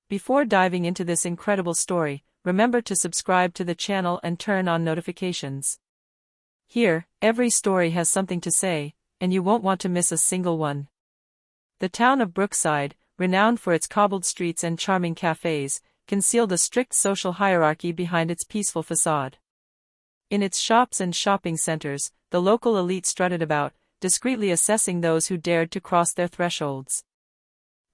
Before diving into this incredible story, remember to subscribe to the channel and turn on notifications. Here, every story has something to say, and you won't want to miss a single one. The town of Brookside, renowned for its cobbled streets and charming cafes, concealed a strict social hierarchy behind its peaceful facade. In its shops and shopping centers, the local elite strutted about, discreetly assessing those who dared to cross their thresholds.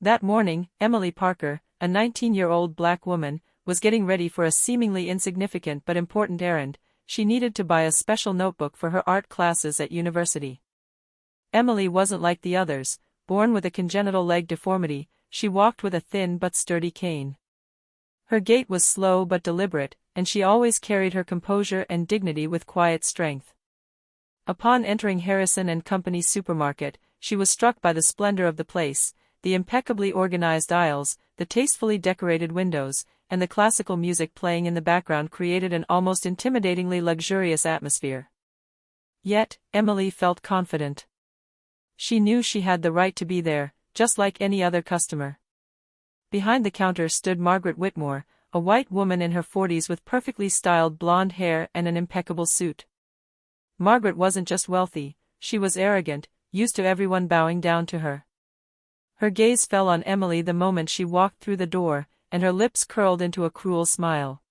That morning, Emily Parker, a 19-year-old black woman, was getting ready for a seemingly insignificant but important errand. She needed to buy a special notebook for her art classes at university. Emily wasn't like the others. Born with a congenital leg deformity, she walked with a thin but sturdy cane. Her gait was slow but deliberate, and she always carried her composure and dignity with quiet strength. Upon entering Harrison & Company's supermarket, she was struck by the splendor of the place. The impeccably organized aisles, the tastefully decorated windows, and the classical music playing in the background created an almost intimidatingly luxurious atmosphere. Yet, Emily felt confident. She knew she had the right to be there, just like any other customer. Behind the counter stood Margaret Whitmore, a white woman in her 40s with perfectly styled blonde hair and an impeccable suit. Margaret wasn't just wealthy, she was arrogant, used to everyone bowing down to her. Her gaze fell on Emily the moment she walked through the door, and her lips curled into a cruel smile.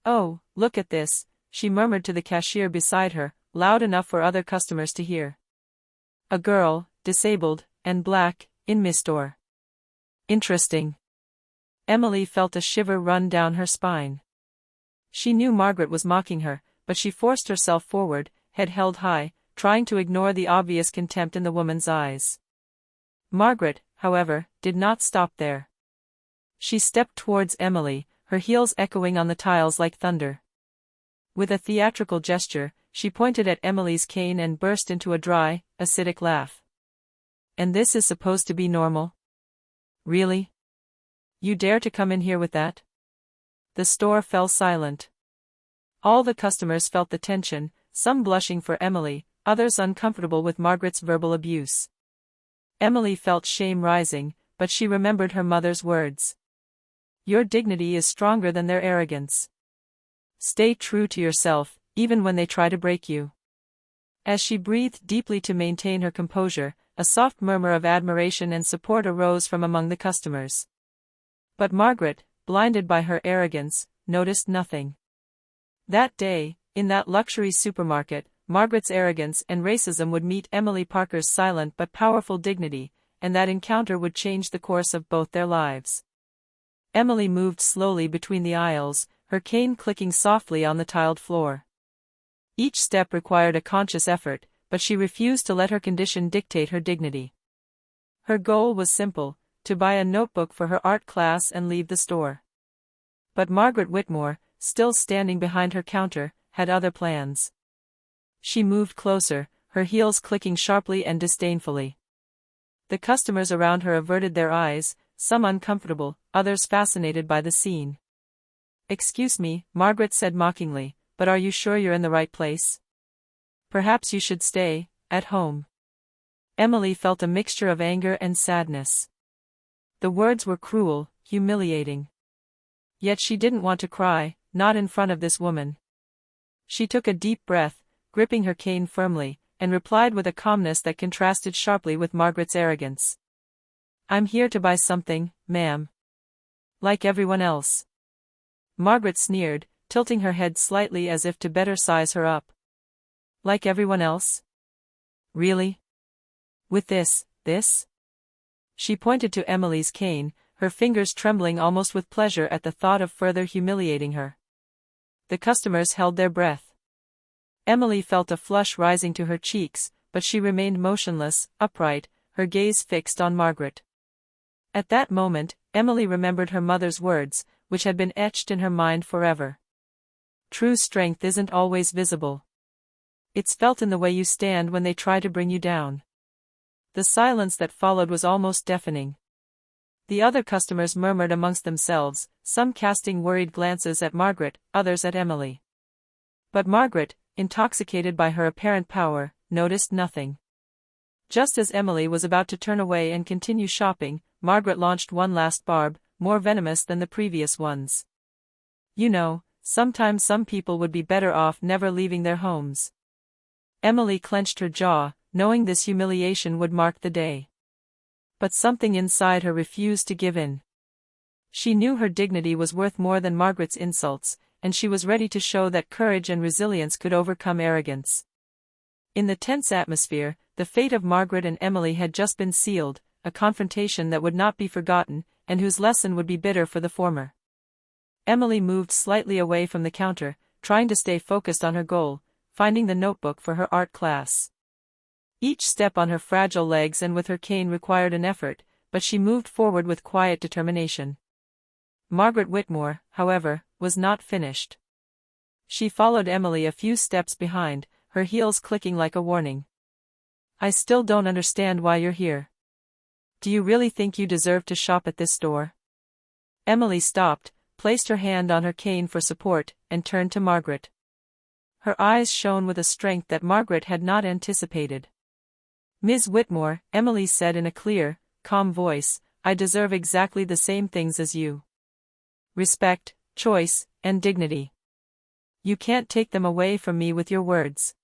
"Oh, look at this," she murmured to the cashier beside her, loud enough for other customers to hear. "A girl, disabled, and black, in my store. Interesting." Emily felt a shiver run down her spine. She knew Margaret was mocking her, but she forced herself forward, head held high, trying to ignore the obvious contempt in the woman's eyes. Margaret, however, did not stop there. She stepped towards Emily, her heels echoing on the tiles like thunder. With a theatrical gesture, she pointed at Emily's cane and burst into a dry, acidic laugh. "And this is supposed to be normal? Really? You dare to come in here with that?" The store fell silent. All the customers felt the tension, some blushing for Emily, others uncomfortable with Margaret's verbal abuse. Emily felt shame rising, but she remembered her mother's words. "Your dignity is stronger than their arrogance. Stay true to yourself, even when they try to break you." As she breathed deeply to maintain her composure, a soft murmur of admiration and support arose from among the customers. But Margaret, blinded by her arrogance, noticed nothing. That day, in that luxury supermarket, Margaret's arrogance and racism would meet Emily Parker's silent but powerful dignity, and that encounter would change the course of both their lives. Emily moved slowly between the aisles, her cane clicking softly on the tiled floor. Each step required a conscious effort, but she refused to let her condition dictate her dignity. Her goal was simple: to buy a notebook for her art class and leave the store. But Margaret Whitmore, still standing behind her counter, had other plans. She moved closer, her heels clicking sharply and disdainfully. The customers around her averted their eyes, some uncomfortable, others fascinated by the scene. "Excuse me," Margaret said mockingly, "but are you sure you're in the right place? Perhaps you should stay at home." Emily felt a mixture of anger and sadness. The words were cruel, humiliating. Yet she didn't want to cry, not in front of this woman. She took a deep breath, gripping her cane firmly, and replied with a calmness that contrasted sharply with Margaret's arrogance. "I'm here to buy something, ma'am. Like everyone else." Margaret sneered, tilting her head slightly as if to better size her up. "Like everyone else? Really? With this?" She pointed to Emily's cane, her fingers trembling almost with pleasure at the thought of further humiliating her. The customers held their breath. Emily felt a flush rising to her cheeks, but she remained motionless, upright, her gaze fixed on Margaret. At that moment, Emily remembered her mother's words, which had been etched in her mind forever. "True strength isn't always visible. It's felt in the way you stand when they try to bring you down." The silence that followed was almost deafening. The other customers murmured amongst themselves, some casting worried glances at Margaret, others at Emily. But Margaret, intoxicated by her apparent power, noticed nothing. Just as Emily was about to turn away and continue shopping, Margaret launched one last barb, more venomous than the previous ones. You know, sometimes some people would be better off never leaving their homes. Emily clenched her jaw, knowing this humiliation would mark the day. But something inside her refused to give in. She knew her dignity was worth more than Margaret's insults, and she was ready to show that courage and resilience could overcome arrogance. In the tense atmosphere, the fate of Margaret and Emily had just been sealed, a confrontation that would not be forgotten, and whose lesson would be bitter for the former. Emily moved slightly away from the counter, trying to stay focused on her goal, finding the notebook for her art class. Each step on her fragile legs and with her cane required an effort, but she moved forward with quiet determination. Margaret Whitmore, however, was not finished. She followed Emily a few steps behind, her heels clicking like a warning. "I still don't understand why you're here. Do you really think you deserve to shop at this store?" Emily stopped, placed her hand on her cane for support, and turned to Margaret. Her eyes shone with a strength that Margaret had not anticipated. "Ms. Whitmore," Emily said in a clear, calm voice, "I deserve exactly the same things as you. Respect, choice, and dignity. You can't take them away from me with your words."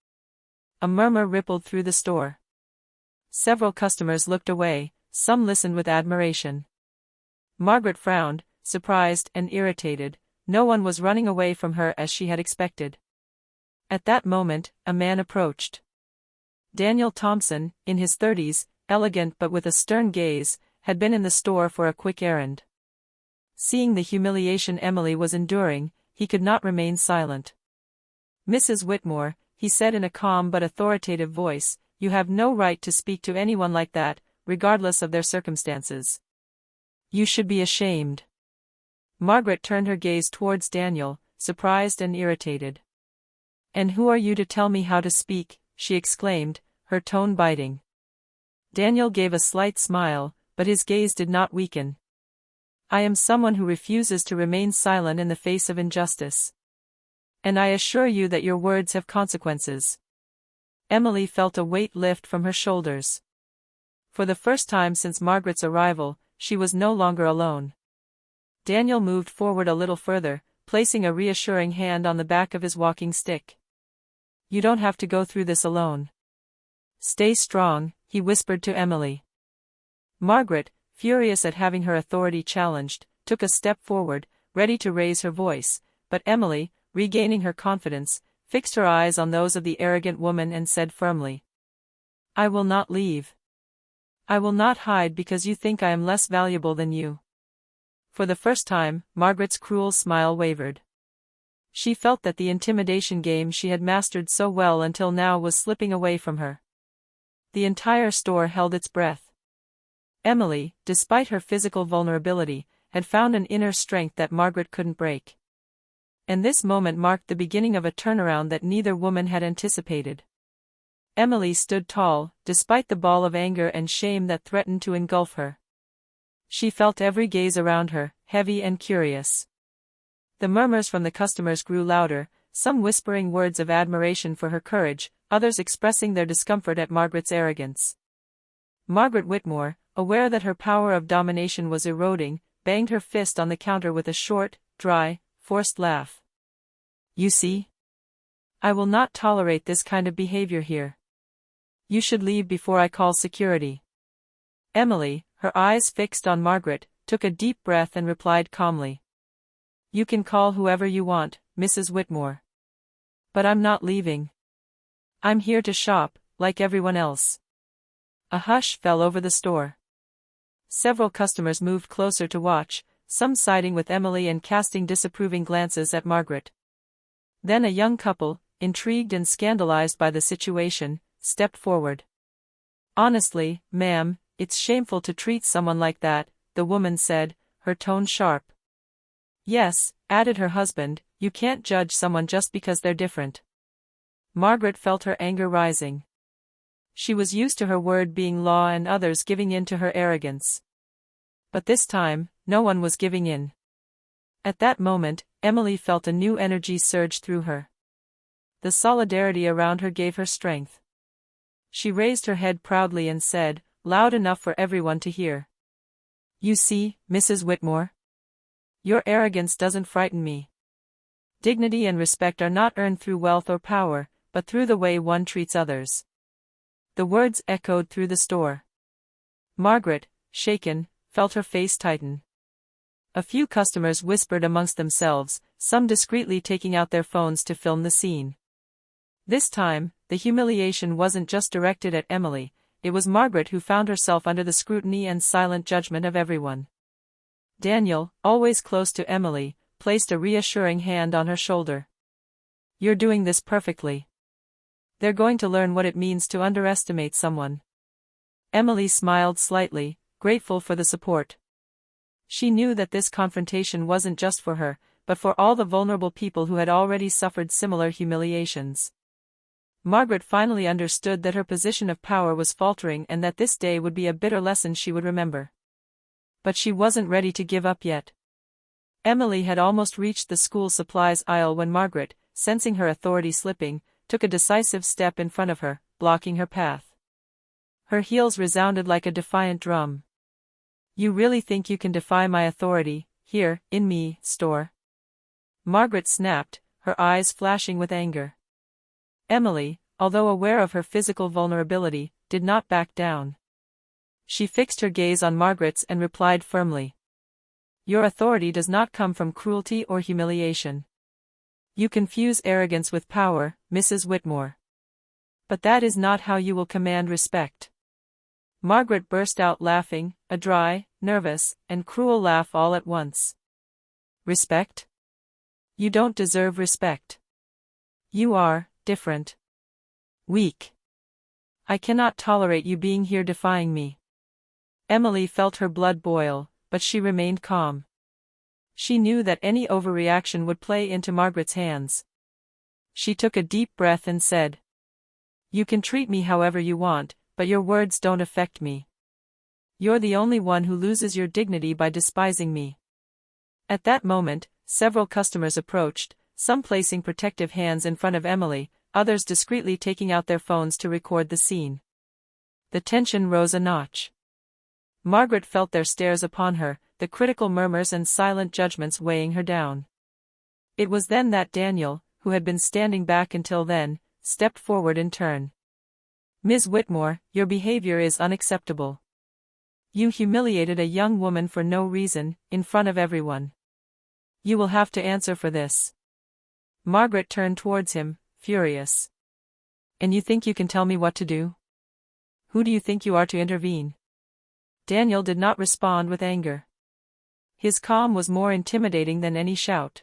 A murmur rippled through the store. Several customers looked away, some listened with admiration. Margaret frowned, surprised and irritated. No one was running away from her as she had expected. At that moment, a man approached. Daniel Thompson, in his 30s, elegant but with a stern gaze, had been in the store for a quick errand. Seeing the humiliation Emily was enduring, he could not remain silent. "Mrs. Whitmore," he said in a calm but authoritative voice, "you have no right to speak to anyone like that, regardless of their circumstances. You should be ashamed." Margaret turned her gaze towards Daniel, surprised and irritated. "And who are you to tell me how to speak?" she exclaimed, her tone biting. Daniel gave a slight smile, but his gaze did not weaken. "I am someone who refuses to remain silent in the face of injustice. And I assure you that your words have consequences." Emily felt a weight lift from her shoulders. For the first time since Margaret's arrival, she was no longer alone. Daniel moved forward a little further, placing a reassuring hand on the back of his walking stick. "You don't have to go through this alone. Stay strong," he whispered to Emily. Margaret, furious at having her authority challenged, took a step forward, ready to raise her voice, but Emily, regaining her confidence, fixed her eyes on those of the arrogant woman and said firmly, "I will not leave. I will not hide because you think I am less valuable than you." For the first time, Margaret's cruel smile wavered. She felt that the intimidation game she had mastered so well until now was slipping away from her. The entire store held its breath. Emily, despite her physical vulnerability, had found an inner strength that Margaret couldn't break. And this moment marked the beginning of a turnaround that neither woman had anticipated. Emily stood tall, despite the ball of anger and shame that threatened to engulf her. She felt every gaze around her, heavy and curious. The murmurs from the customers grew louder, some whispering words of admiration for her courage, others expressing their discomfort at Margaret's arrogance. Margaret Whitmore, aware that her power of domination was eroding, banged her fist on the counter with a short, dry, forced laugh. "You see? I will not tolerate this kind of behavior here. You should leave before I call security." Emily, her eyes fixed on Margaret, took a deep breath and replied calmly, "You can call whoever you want, Mrs. Whitmore. But I'm not leaving. I'm here to shop, like everyone else." A hush fell over the store. Several customers moved closer to watch, some siding with Emily and casting disapproving glances at Margaret. Then a young couple, intrigued and scandalized by the situation, stepped forward. "Honestly, ma'am, it's shameful to treat someone like that," the woman said, her tone sharp. "Yes," added her husband, "you can't judge someone just because they're different." Margaret felt her anger rising. She was used to her word being law and others giving in to her arrogance. But this time, no one was giving in. At that moment, Emily felt a new energy surge through her. The solidarity around her gave her strength. She raised her head proudly and said, loud enough for everyone to hear, "You see, Mrs. Whitmore? Your arrogance doesn't frighten me. Dignity and respect are not earned through wealth or power, but through the way one treats others. The words echoed through the store. Margaret, shaken, felt her face tighten. A few customers whispered amongst themselves, some discreetly taking out their phones to film the scene. This time, the humiliation wasn't just directed at Emily, it was Margaret who found herself under the scrutiny and silent judgment of everyone. Daniel, always close to Emily, placed a reassuring hand on her shoulder. You're doing this perfectly. They're going to learn what it means to underestimate someone. Emily smiled slightly, grateful for the support. She knew that this confrontation wasn't just for her, but for all the vulnerable people who had already suffered similar humiliations. Margaret finally understood that her position of power was faltering and that this day would be a bitter lesson she would remember. But she wasn't ready to give up yet. Emily had almost reached the school supplies aisle when Margaret, sensing her authority slipping, took a decisive step in front of her, blocking her path. Her heels resounded like a defiant drum. You really think you can defy my authority, here, in me, store? Margaret snapped, her eyes flashing with anger. Emily, although aware of her physical vulnerability, did not back down. She fixed her gaze on Margaret's and replied firmly. Your authority does not come from cruelty or humiliation. You confuse arrogance with power, Mrs. Whitmore. But that is not how you will command respect. Margaret burst out laughing, a dry, nervous, and cruel laugh all at once. Respect? You don't deserve respect. You are different. Weak. I cannot tolerate you being here defying me. Emily felt her blood boil, but she remained calm. She knew that any overreaction would play into Margaret's hands. She took a deep breath and said, You can treat me however you want, but your words don't affect me. You're the only one who loses your dignity by despising me. At that moment, several customers approached, some placing protective hands in front of Emily, others discreetly taking out their phones to record the scene. The tension rose a notch. Margaret felt their stares upon her, the critical murmurs and silent judgments weighing her down. It was then that Daniel, who had been standing back until then, stepped forward in turn. Ms. Whitmore, your behavior is unacceptable. You humiliated a young woman for no reason, in front of everyone. You will have to answer for this. Margaret turned towards him, furious. And you think you can tell me what to do? Who do you think you are to intervene? Daniel did not respond with anger. His calm was more intimidating than any shout.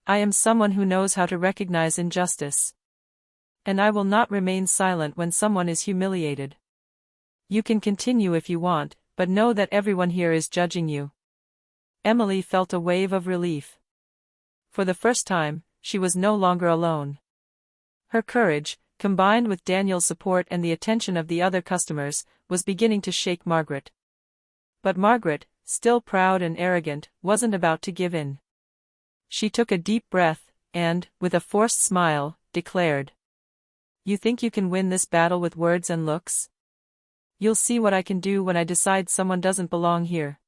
I am someone who knows how to recognize injustice. And I will not remain silent when someone is humiliated. You can continue if you want, but know that everyone here is judging you. Emily felt a wave of relief. For the first time, she was no longer alone. Her courage, combined with Daniel's support and the attention of the other customers, was beginning to shake Margaret. But Margaret, still proud and arrogant, wasn't about to give in. She took a deep breath, and, with a forced smile, declared. You think you can win this battle with words and looks? You'll see what I can do when I decide someone doesn't belong here.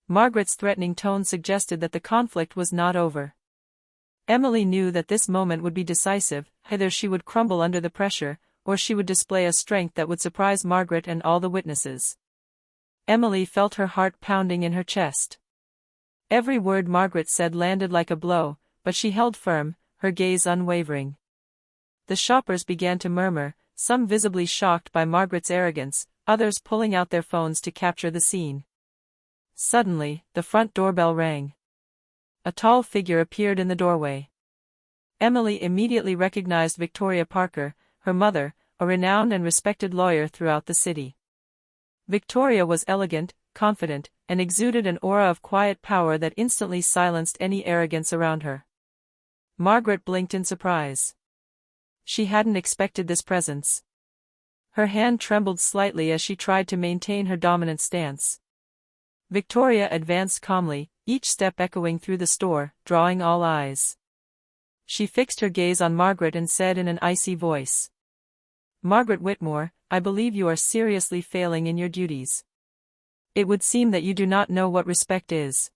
Margaret's threatening tone suggested that the conflict was not over. Emily knew that this moment would be decisive, either she would crumble under the pressure, or she would display a strength that would surprise Margaret and all the witnesses. Emily felt her heart pounding in her chest. Every word Margaret said landed like a blow, but she held firm, her gaze unwavering. The shoppers began to murmur, some visibly shocked by Margaret's arrogance, others pulling out their phones to capture the scene. Suddenly, the front doorbell rang. A tall figure appeared in the doorway. Emily immediately recognized Victoria Parker, her mother, a renowned and respected lawyer throughout the city. Victoria was elegant, confident, and exuded an aura of quiet power that instantly silenced any arrogance around her. Margaret blinked in surprise. She hadn't expected this presence. Her hand trembled slightly as she tried to maintain her dominant stance. Victoria advanced calmly, each step echoing through the store, drawing all eyes. She fixed her gaze on Margaret and said in an icy voice. Margaret Whitmore, I believe you are seriously failing in your duties. It would seem that you do not know what respect is.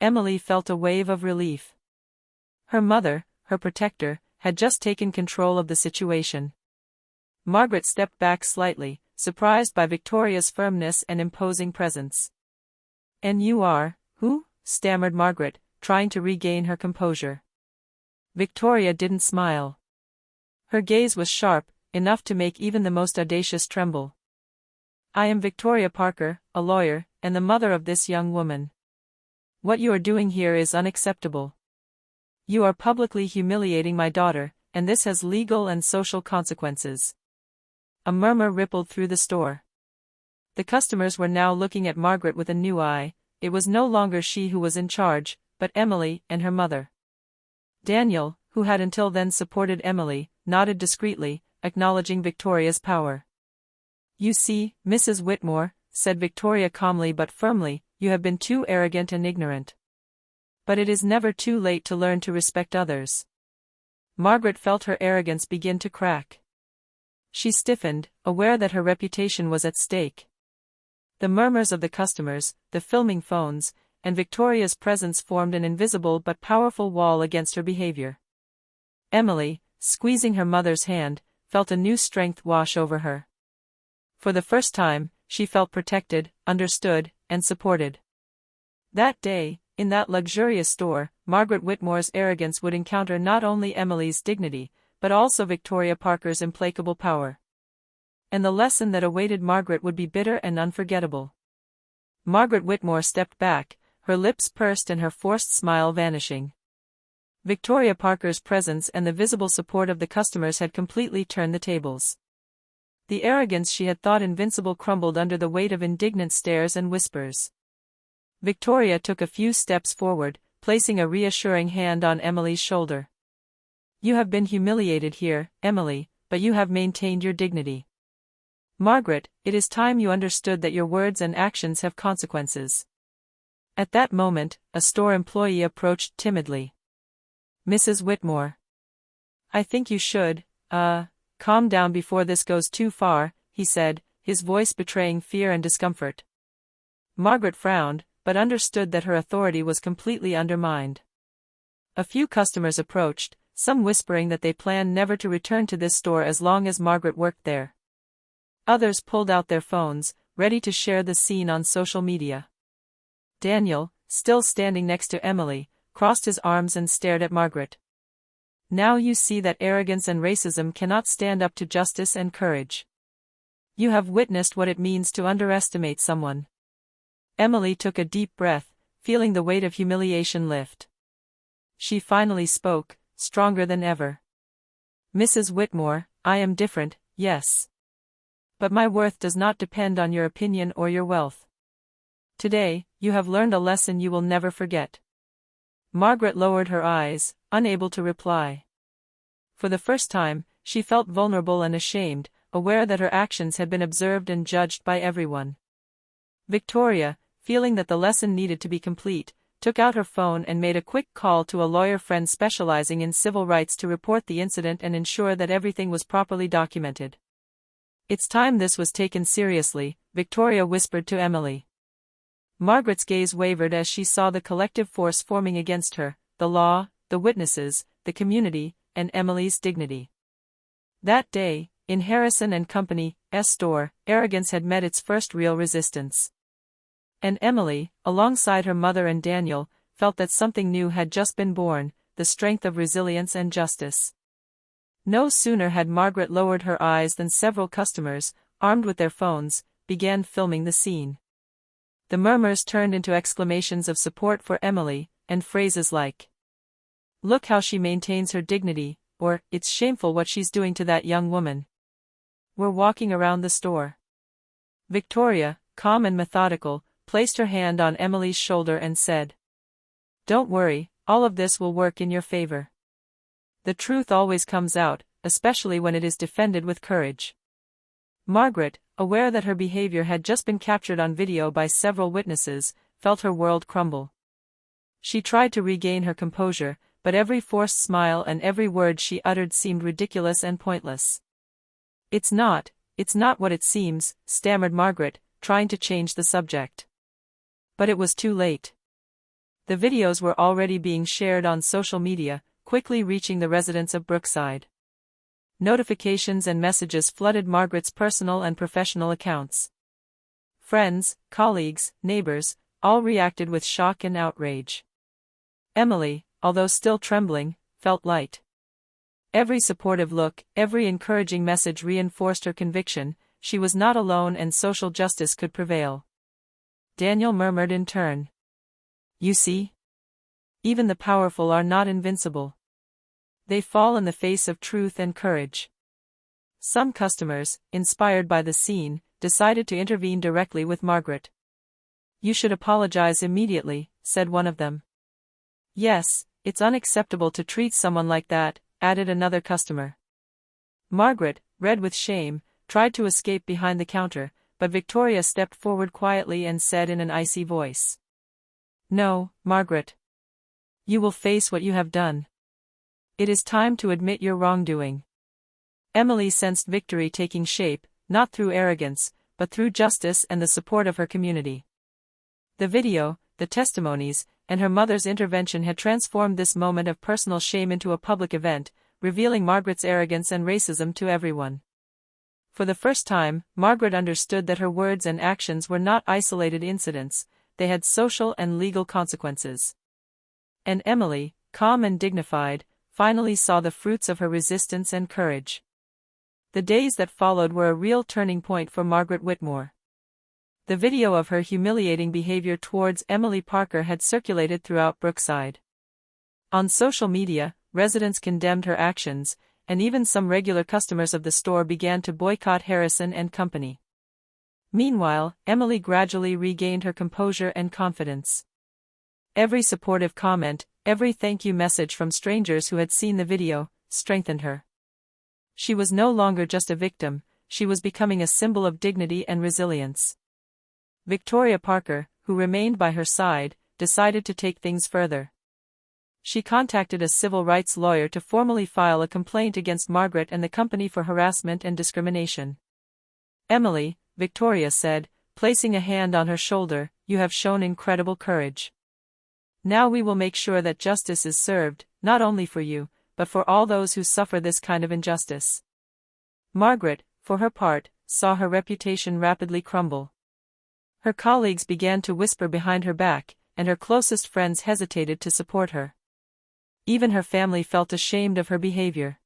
Emily felt a wave of relief. Her mother, her protector, had just taken control of the situation. Margaret stepped back slightly, surprised by Victoria's firmness and imposing presence. "And you are, who?" stammered Margaret, trying to regain her composure. Victoria didn't smile. Her gaze was sharp, enough to make even the most audacious tremble. "I am Victoria Parker, a lawyer, and the mother of this young woman. What you are doing here is unacceptable. You are publicly humiliating my daughter, and this has legal and social consequences." A murmur rippled through the store. The customers were now looking at Margaret with a new eye. It was no longer she who was in charge, but Emily and her mother. Daniel, who had until then supported Emily, nodded discreetly, acknowledging Victoria's power. "You see, Mrs. Whitmore," said Victoria calmly but firmly, "you have been too arrogant and ignorant. But it is never too late to learn to respect others." Margaret felt her arrogance begin to crack. She stiffened, aware that her reputation was at stake. The murmurs of the customers, the filming phones, and Victoria's presence formed an invisible but powerful wall against her behavior. Emily, squeezing her mother's hand, felt a new strength wash over her. For the first time, she felt protected, understood, and supported. That day, in that luxurious store, Margaret Whitmore's arrogance would encounter not only Emily's dignity, but also Victoria Parker's implacable power. And the lesson that awaited Margaret would be bitter and unforgettable. Margaret Whitmore stepped back, her lips pursed and her forced smile vanishing. Victoria Parker's presence and the visible support of the customers had completely turned the tables. The arrogance she had thought invincible crumbled under the weight of indignant stares and whispers. Victoria took a few steps forward, placing a reassuring hand on Emily's shoulder. "You have been humiliated here, Emily, but you have maintained your dignity. Margaret, it is time you understood that your words and actions have consequences." At that moment, a store employee approached timidly. "Mrs. Whitmore. I think you should, calm down before this goes too far," he said, his voice betraying fear and discomfort. Margaret frowned, but understood that her authority was completely undermined. A few customers approached, some whispering that they planned never to return to this store as long as Margaret worked there. Others pulled out their phones, ready to share the scene on social media. Daniel, still standing next to Emily, crossed his arms and stared at Margaret. "Now you see that arrogance and racism cannot stand up to justice and courage. You have witnessed what it means to underestimate someone." Emily took a deep breath, feeling the weight of humiliation lift. She finally spoke, stronger than ever. "Mrs. Whitmore, I am different, yes. But my worth does not depend on your opinion or your wealth. Today, you have learned a lesson you will never forget." Margaret lowered her eyes, unable to reply. For the first time, she felt vulnerable and ashamed, aware that her actions had been observed and judged by everyone. Victoria, feeling that the lesson needed to be complete, took out her phone and made a quick call to a lawyer friend specializing in civil rights to report the incident and ensure that everything was properly documented. "It's time this was taken seriously," Victoria whispered to Emily. Margaret's gaze wavered as she saw the collective force forming against her, the law, the witnesses, the community, and Emily's dignity. That day, in Harrison and Company's store, arrogance had met its first real resistance. And Emily, alongside her mother and Daniel, felt that something new had just been born, the strength of resilience and justice. No sooner had Margaret lowered her eyes than several customers, armed with their phones, began filming the scene. The murmurs turned into exclamations of support for Emily, and phrases like, "Look how she maintains her dignity," or, "It's shameful what she's doing to that young woman," were walking around the store. Victoria, calm and methodical, placed her hand on Emily's shoulder and said, "Don't worry, all of this will work in your favor. The truth always comes out, especially when it is defended with courage." Margaret, aware that her behavior had just been captured on video by several witnesses, felt her world crumble. She tried to regain her composure, but every forced smile and every word she uttered seemed ridiculous and pointless. It's not what it seems," stammered Margaret, trying to change the subject. But it was too late. The videos were already being shared on social media, quickly reaching the residents of Brookside. Notifications and messages flooded Margaret's personal and professional accounts. Friends, colleagues, neighbors, all reacted with shock and outrage. Emily, although still trembling, felt light. Every supportive look, every encouraging message reinforced her conviction, she was not alone and social justice could prevail. Daniel murmured in turn. You see? Even the powerful are not invincible. They fall in the face of truth and courage. Some customers, inspired by the scene, decided to intervene directly with Margaret. You should apologize immediately, said one of them. Yes, it's unacceptable to treat someone like that, added another customer. Margaret, red with shame, tried to escape behind the counter, but Victoria stepped forward quietly and said in an icy voice. No, Margaret. You will face what you have done. It is time to admit your wrongdoing. Emily sensed victory taking shape, not through arrogance, but through justice and the support of her community. The video, the testimonies, and her mother's intervention had transformed this moment of personal shame into a public event, revealing Margaret's arrogance and racism to everyone. For the first time, Margaret understood that her words and actions were not isolated incidents, they had social and legal consequences. And Emily, calm and dignified, finally saw the fruits of her resistance and courage. The days that followed were a real turning point for Margaret Whitmore. The video of her humiliating behavior towards Emily Parker had circulated throughout Brookside. On social media, residents condemned her actions, and even some regular customers of the store began to boycott Harrison and Company. Meanwhile, Emily gradually regained her composure and confidence. Every supportive comment, every thank you message from strangers who had seen the video, strengthened her. She was no longer just a victim, she was becoming a symbol of dignity and resilience. Victoria Parker, who remained by her side, decided to take things further. She contacted a civil rights lawyer to formally file a complaint against Margaret and the company for harassment and discrimination. Emily, Victoria said, placing a hand on her shoulder, you have shown incredible courage. Now we will make sure that justice is served, not only for you, but for all those who suffer this kind of injustice. Margaret, for her part, saw her reputation rapidly crumble. Her colleagues began to whisper behind her back, and her closest friends hesitated to support her. Even her family felt ashamed of her behavior.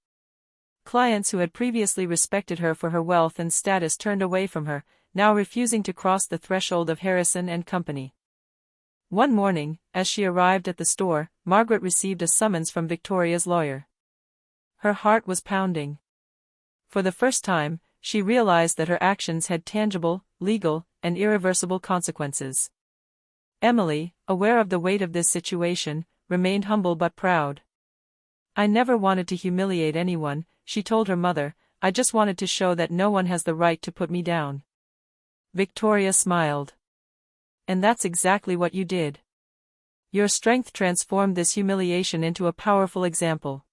Clients who had previously respected her for her wealth and status turned away from her, now refusing to cross the threshold of Harrison and Company. One morning, as she arrived at the store, Margaret received a summons from Victoria's lawyer. Her heart was pounding. For the first time, she realized that her actions had tangible, legal, and irreversible consequences. Emily, aware of the weight of this situation, remained humble but proud. I never wanted to humiliate anyone, she told her mother, I just wanted to show that no one has the right to put me down. Victoria smiled. And that's exactly what you did. Your strength transformed this humiliation into a powerful example.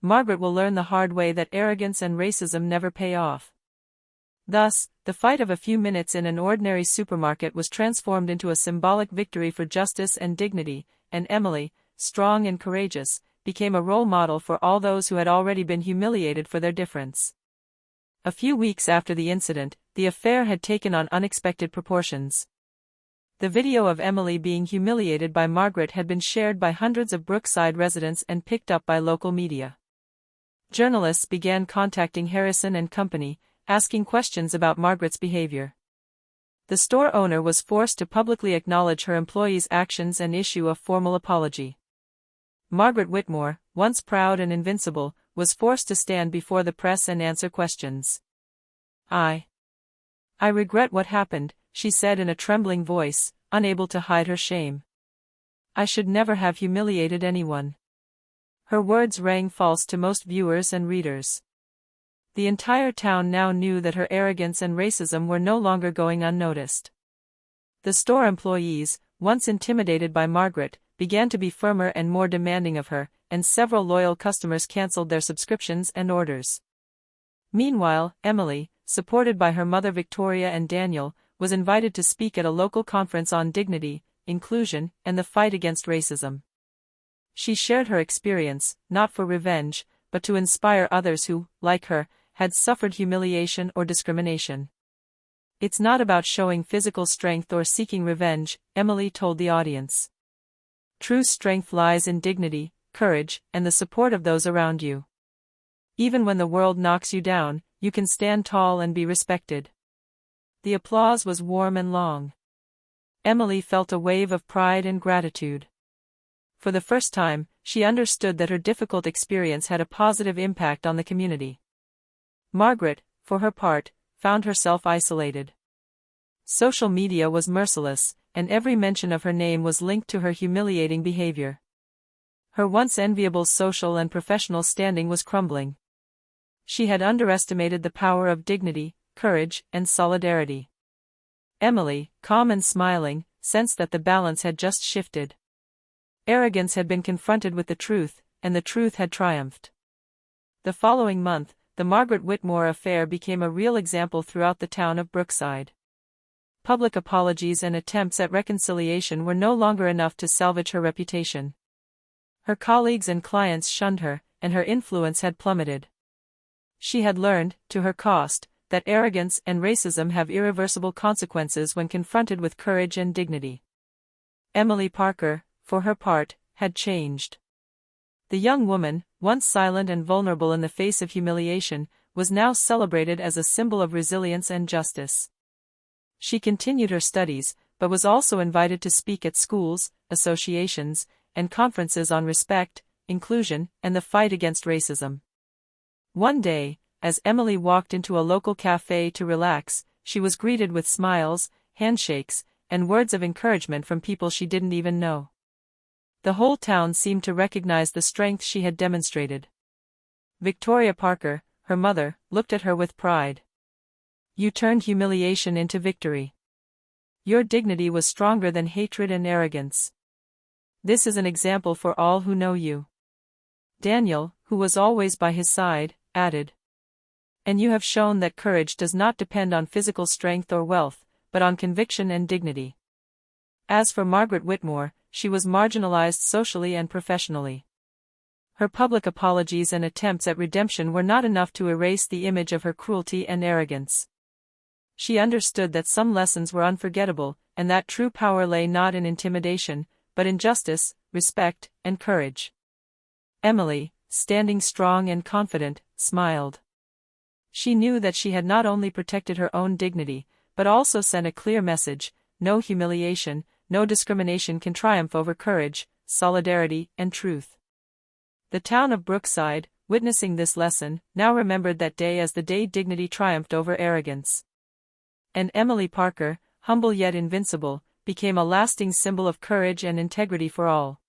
Margaret will learn the hard way that arrogance and racism never pay off. Thus, the fight of a few minutes in an ordinary supermarket was transformed into a symbolic victory for justice and dignity, and Emily, strong and courageous, became a role model for all those who had already been humiliated for their difference. A few weeks after the incident, the affair had taken on unexpected proportions. The video of Emily being humiliated by Margaret had been shared by hundreds of Brookside residents and picked up by local media. Journalists began contacting Harrison and Company, asking questions about Margaret's behavior. The store owner was forced to publicly acknowledge her employees' actions and issue a formal apology. Margaret Whitmore, once proud and invincible, was forced to stand before the press and answer questions. I regret what happened, she said in a trembling voice, unable to hide her shame. I should never have humiliated anyone. Her words rang false to most viewers and readers. The entire town now knew that her arrogance and racism were no longer going unnoticed. The store employees, once intimidated by Margaret, began to be firmer and more demanding of her, and several loyal customers canceled their subscriptions and orders. Meanwhile, Emily, supported by her mother Victoria and Daniel, was invited to speak at a local conference on dignity, inclusion, and the fight against racism. She shared her experience, not for revenge, but to inspire others who, like her, had suffered humiliation or discrimination. "It's not about showing physical strength or seeking revenge," Emily told the audience. "True strength lies in dignity, courage, and the support of those around you. Even when the world knocks you down, you can stand tall and be respected." The applause was warm and long. Emily felt a wave of pride and gratitude. For the first time, she understood that her difficult experience had a positive impact on the community. Margaret, for her part, found herself isolated. Social media was merciless, and every mention of her name was linked to her humiliating behavior. Her once enviable social and professional standing was crumbling. She had underestimated the power of dignity, courage, and solidarity. Emily, calm and smiling, sensed that the balance had just shifted. Arrogance had been confronted with the truth, and the truth had triumphed. The following month, the Margaret Whitmore affair became a real example throughout the town of Brookside. Public apologies and attempts at reconciliation were no longer enough to salvage her reputation. Her colleagues and clients shunned her, and her influence had plummeted. She had learned, to her cost, that arrogance and racism have irreversible consequences when confronted with courage and dignity. Emily Parker, for her part, had changed. The young woman, once silent and vulnerable in the face of humiliation, was now celebrated as a symbol of resilience and justice. She continued her studies, but was also invited to speak at schools, associations, and conferences on respect, inclusion, and the fight against racism. One day, as Emily walked into a local cafe to relax, she was greeted with smiles, handshakes, and words of encouragement from people she didn't even know. The whole town seemed to recognize the strength she had demonstrated. Victoria Parker, her mother, looked at her with pride. "You turned humiliation into victory. Your dignity was stronger than hatred and arrogance. This is an example for all who know you." Daniel, who was always by his side, added, "And you have shown that courage does not depend on physical strength or wealth, but on conviction and dignity." As for Margaret Whitmore, she was marginalized socially and professionally. Her public apologies and attempts at redemption were not enough to erase the image of her cruelty and arrogance. She understood that some lessons were unforgettable, and that true power lay not in intimidation, but in justice, respect, and courage. Emily, standing strong and confident, smiled. She knew that she had not only protected her own dignity, but also sent a clear message: no humiliation, no discrimination can triumph over courage, solidarity, and truth. The town of Brookside, witnessing this lesson, now remembered that day as the day dignity triumphed over arrogance. And Emily Parker, humble yet invincible, became a lasting symbol of courage and integrity for all.